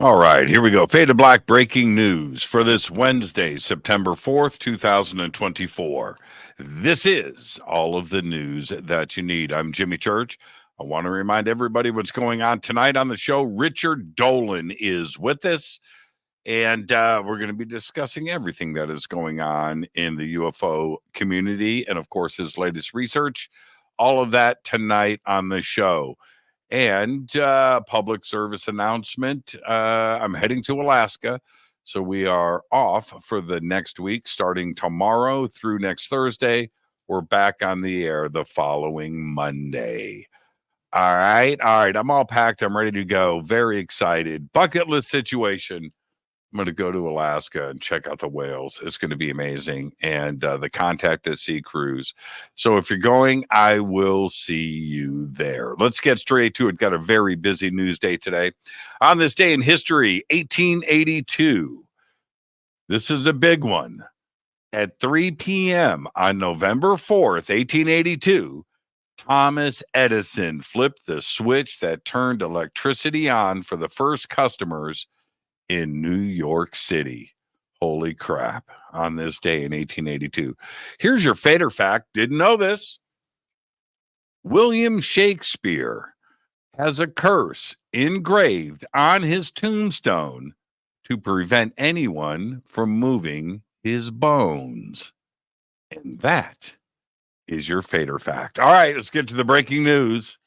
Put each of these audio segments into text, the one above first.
All right, here we go. Fade to Black breaking news for this Wednesday, September 4th, 2024. This is all of the news that you need. I'm Jimmy Church. I want to remind everybody what's going on tonight on the show. Richard Dolan is with us, and we're going to be discussing everything that is going on in the UFO community and, of course, his latest research. All of that tonight on the show. And public service announcement. I'm heading to Alaska. So we are off for the next week, starting tomorrow through next Thursday. We're back on the air the following Monday. All right. I'm all packed. I'm ready to go. Very excited. Bucket list situation. I'm going to go to Alaska and check out the whales. It's going to be amazing. And the Contact at Sea cruise. So if you're going, I will see you there. Let's get straight to it. Got a very busy news day today. On this day in history, 1882. This is a big one. At 3 p.m. on November 4th, 1882, Thomas Edison flipped the switch that turned electricity on for the first customers in New York City. Holy crap. On this day in 1882. Here's your fader fact. Didn't know this. William Shakespeare has a curse engraved on his tombstone to prevent anyone from moving his bones. And that is your fader fact. All right, let's get to the breaking news.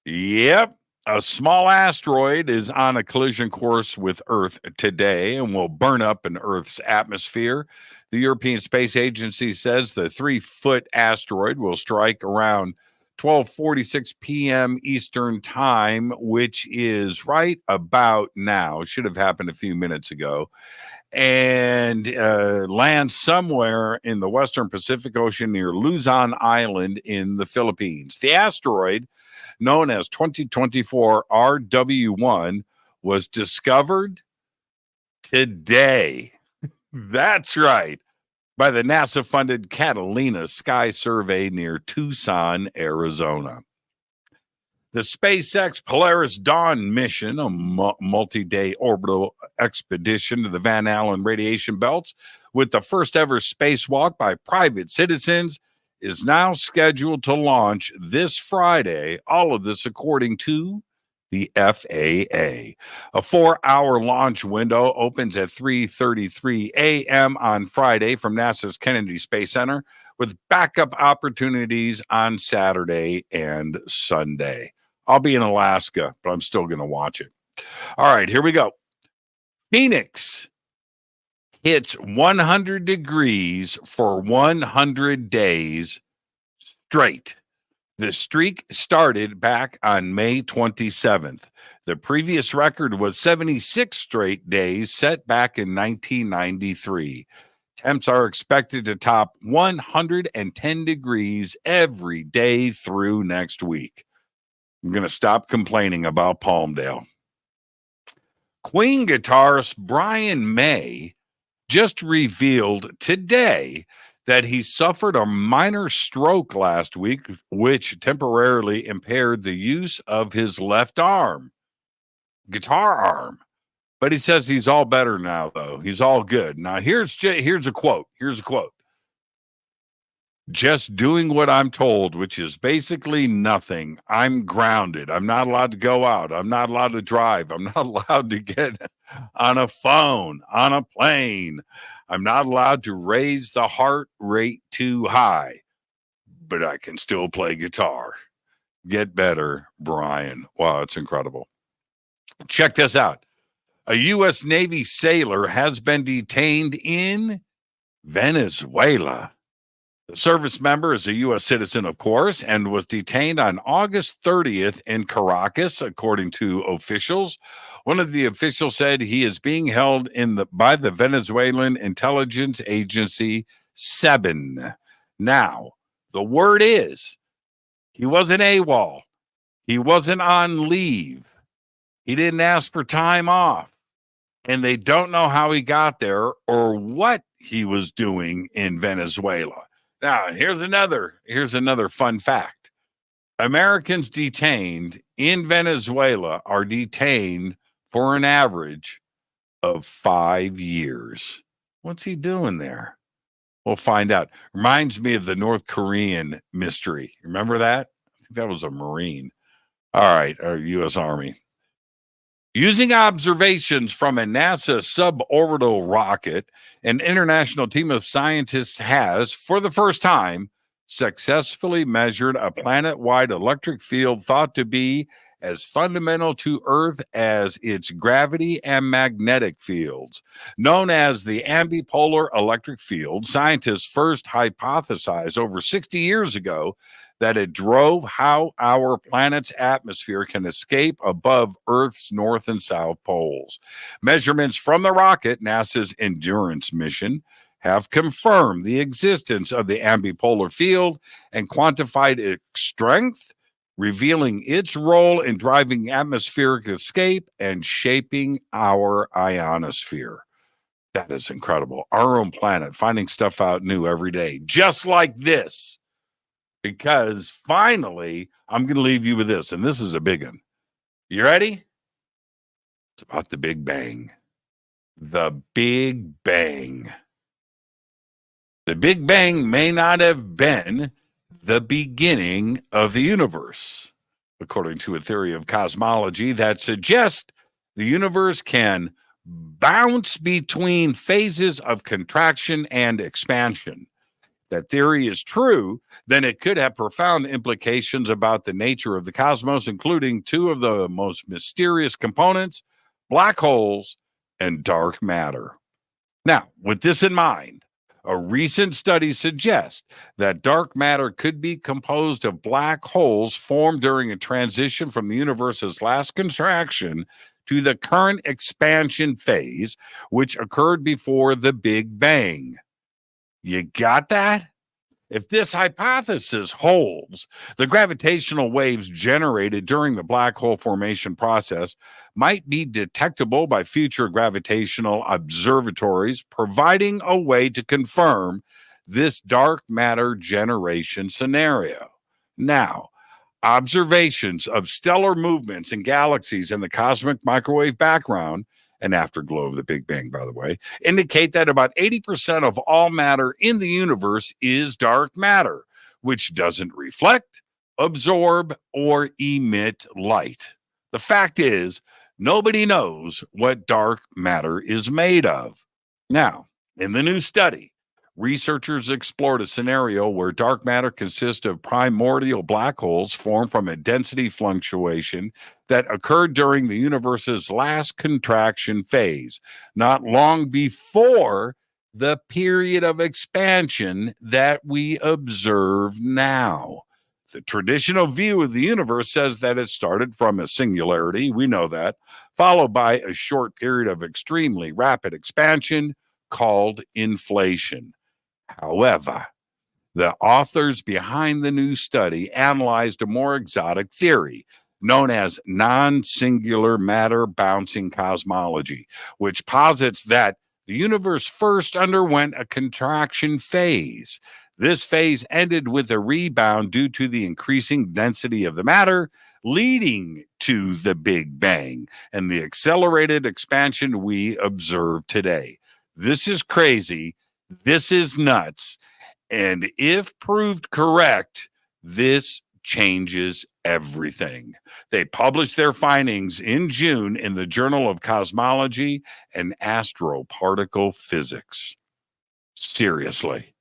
Yep. A small asteroid is on a collision course with Earth today and will burn up in Earth's atmosphere. The European Space Agency says the 3-foot asteroid will strike around 12:46 p.m. Eastern Time, which is right about now. Should have happened a few minutes ago. And land somewhere in the Western Pacific Ocean near Luzon Island in the Philippines. The asteroid, known as 2024 RW1, was discovered today. That's right. By the NASA-funded Catalina Sky Survey near Tucson, Arizona. The SpaceX Polaris Dawn mission, a multi-day orbital expedition to the Van Allen radiation belts with the first ever spacewalk by private citizens, is now scheduled to launch this Friday. All of this according to the FAA. A 4-hour launch window opens at 3:33 a.m. on Friday from NASA's Kennedy Space Center, with backup opportunities on Saturday and Sunday. I'll be in Alaska, but I'm still going to watch it. All right, here we go. Phoenix hits 100 degrees for 100 days straight. The streak started back on May 27th. The previous record was 76 straight days set back in 1993. Temps are expected to top 110 degrees every day through next week. I'm going to stop complaining about Palmdale. Queen guitarist Brian May just revealed today that he suffered a minor stroke last week, which temporarily impaired the use of his left arm, guitar arm. But he says he's all better now, though. He's all good. Now, here's a quote. Here's a quote. Just doing what I'm told, which is basically nothing. I'm grounded. I'm not allowed to go out. I'm not allowed to drive. I'm not allowed to get on a phone, on a plane. I'm not allowed to raise the heart rate too high, but I can still play guitar. Get better, Brian. Wow, it's incredible. Check this out. A U.S. Navy sailor has been detained in Venezuela. The service member is a U.S. citizen, of course, and was detained on August 30th in Caracas, according to officials. One of the officials said he is being held by the Venezuelan intelligence agency, SEBIN. Now, the word is, he wasn't AWOL. He wasn't on leave. He didn't ask for time off. And they don't know how he got there or what he was doing in Venezuela. Now, here's another fun fact. Americans detained in Venezuela are detained for an average of 5 years. What's he doing there? We'll find out. Reminds me of the North Korean mystery. Remember that? I think that was a Marine. All right, our U.S. Army. Using observations from a NASA suborbital rocket, an international team of scientists has, for the first time, successfully measured a planet-wide electric field thought to be as fundamental to Earth as its gravity and magnetic fields. Known as the ambipolar electric field, scientists first hypothesized over 60 years ago that it drove how our planet's atmosphere can escape above Earth's north and south poles. Measurements from the rocket, NASA's Endurance mission, have confirmed the existence of the ambipolar field and quantified its strength, revealing its role in driving atmospheric escape and shaping our ionosphere. That is incredible. Our own planet, finding stuff out new every day, just like this. Because finally, I'm going to leave you with this, and this is a big one. You ready? It's about the Big Bang. The Big Bang. The Big Bang may not have been the beginning of the universe, according to a theory of cosmology that suggests the universe can bounce between phases of contraction and expansion. That theory is true, then it could have profound implications about the nature of the cosmos, including two of the most mysterious components, black holes and dark matter. Now, with this in mind, a recent study suggests that dark matter could be composed of black holes formed during a transition from the universe's last contraction to the current expansion phase, which occurred before the Big Bang. You got that? If this hypothesis holds, the gravitational waves generated during the black hole formation process might be detectable by future gravitational observatories, providing a way to confirm this dark matter generation scenario. Now, observations of stellar movements in galaxies in the cosmic microwave background, an afterglow of the Big Bang, by the way, indicate that about 80% of all matter in the universe is dark matter, which doesn't reflect, absorb, or emit light. The fact is, nobody knows what dark matter is made of. Now, in the new study, researchers explored a scenario where dark matter consists of primordial black holes formed from a density fluctuation that occurred during the universe's last contraction phase, not long before the period of expansion that we observe now. The traditional view of the universe says that it started from a singularity, we know that, followed by a short period of extremely rapid expansion called inflation. However, the authors behind the new study analyzed a more exotic theory known as non-singular matter bouncing cosmology, which posits that the universe first underwent a contraction phase. This phase ended with a rebound due to the increasing density of the matter, leading to the Big Bang and the accelerated expansion we observe today. This is crazy. This is nuts. And if proved correct, this changes everything. They published their findings in June in the Journal of Cosmology and Astroparticle Physics. Seriously.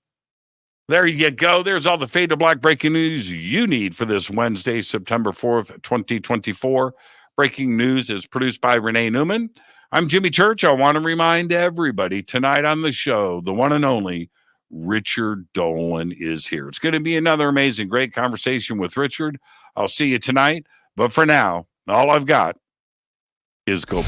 There you go. There's all the Fade to Black breaking news you need for this Wednesday, September 4th, 2024. Breaking news is produced by Renee Neumann. I'm Jimmy Church. I want to remind everybody tonight on the show, the one and only Richard Dolan is here. It's going to be another amazing, great conversation with Richard. I'll see you tonight. But for now, all I've got is go.